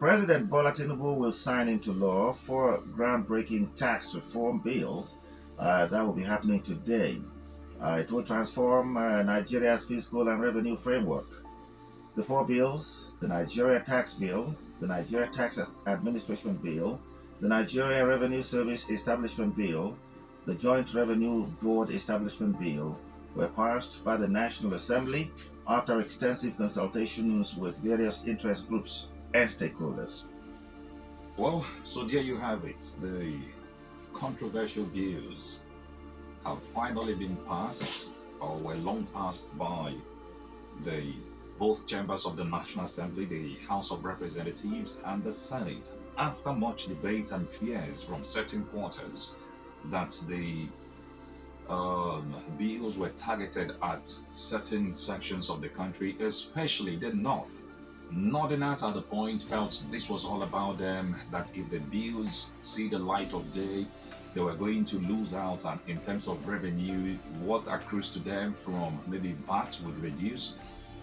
President Bola Tinubu will sign into law four groundbreaking tax reform bills that will be happening today. It will transform Nigeria's fiscal and revenue framework. The four bills: the Nigeria Tax Bill, the Nigeria Tax Administration Bill, the Nigeria Revenue Service Establishment Bill, the Joint Revenue Board Establishment Bill, were passed by the National Assembly after extensive consultations with various interest groups and stakeholders. Well, so there you have it. The controversial bills have finally been passed or were long passed by the both chambers of the National Assembly, the House of Representatives, and the Senate, after much debate and fears from certain quarters that the bills were targeted at certain sections of the country, especially the North. Northerners at the point felt this was all about them, that if the bills see the light of day, they were going to lose out, and in terms of revenue, what accrues to them from maybe VAT would reduce.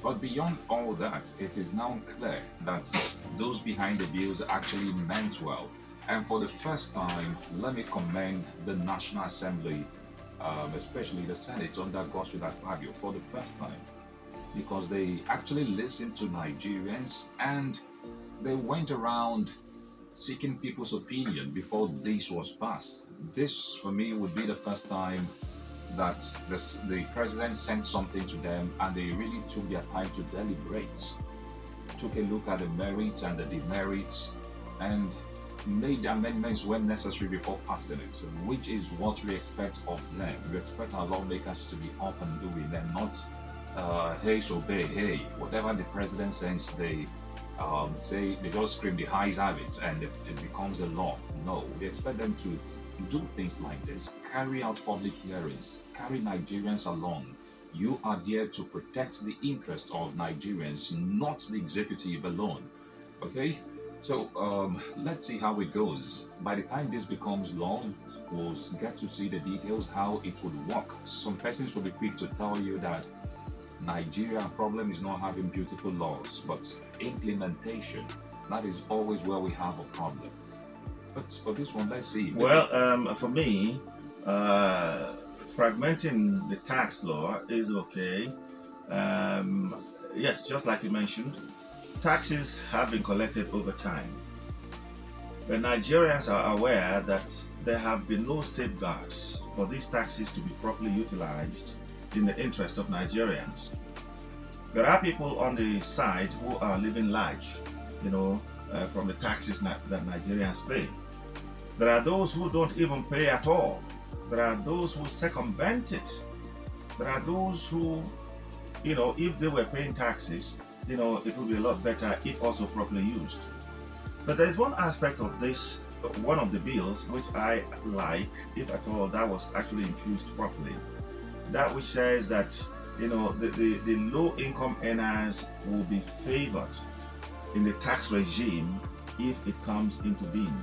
But beyond all that, it is now clear that those behind the bills actually meant well. And for the first time, let me commend the National Assembly, especially the Senate under Godswill Akpabio, for the first time, because they actually listened to Nigerians and they went around seeking people's opinion before this was passed. This, for me, would be the first time that the president sent something to them and they really took their time to deliberate, took a look at the merits and the demerits, and made amendments when necessary before passing it, which is what we expect of them. We expect our lawmakers to be up and doing and not hey, obey, hey. Whatever the president says, they say, they just scream, the highs have it, and it becomes a law. No, we expect them to do things like this, carry out public hearings, carry Nigerians along. You are there to protect the interests of Nigerians, not the executive alone. Okay? So let's see how it goes. By the time this becomes law, we'll get to see the details, how it would work. Some persons will be quick to tell you that Nigeria's problem is not having beautiful laws, but implementation. That is always where we have a problem. But for this one, let's see. Well, for me, fragmenting the tax law is okay. Yes, just like you mentioned, taxes have been collected over time. But Nigerians are aware that there have been no safeguards for these taxes to be properly utilized in the interest of Nigerians. There are people on the side who are living large, from the taxes that Nigerians pay. There are those who don't even pay at all. There are those who circumvent it. There are those who, if they were paying taxes, it would be a lot better if also properly used. But there is one aspect of this, one of the bills, which I like, if at all that was actually infused properly. That which says that, the low income earners will be favored in the tax regime if it comes into being.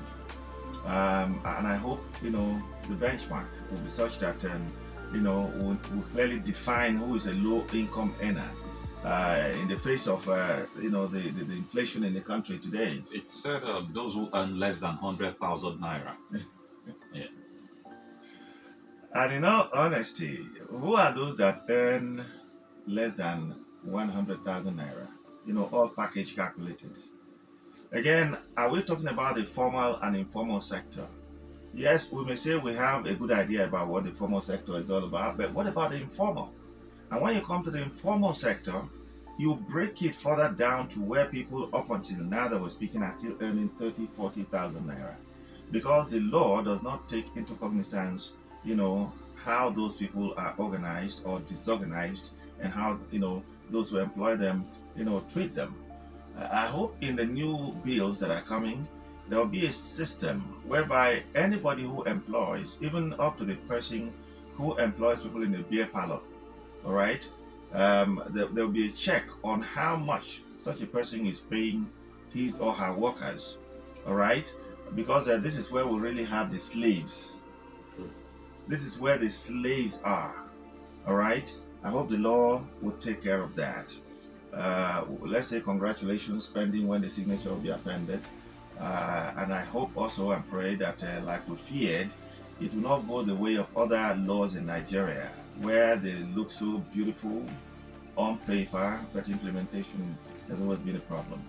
And I hope, the benchmark will be such that, will clearly define who is a low income earner in the face of, the inflation in the country today. It said those who earn less than 100,000 naira. Yeah. And in all honesty, who are those that earn less than 100,000 naira? All package calculated. Again, are we talking about the formal and informal sector? Yes, we may say we have a good idea about what the formal sector is all about, but what about the informal? And when you come to the informal sector, you break it further down to where people up until now that we're speaking are still earning 30, 40,000 naira. Because the law does not take into cognizance, how those people are organized or disorganized and how, those who employ them, treat them. I hope in the new bills that are coming, there will be a system whereby anybody who employs, even up to the person who employs people in the beer parlor, all right, there will be a check on how much such a person is paying his or her workers, all right, because this is where we really have the slaves. This is where the slaves are, all right. I hope the law will take care of that. let's say congratulations pending when the signature will be appended. And I hope also and pray that, like we feared, it will not go the way of other laws in Nigeria, where they look so beautiful on paper, but implementation has always been a problem.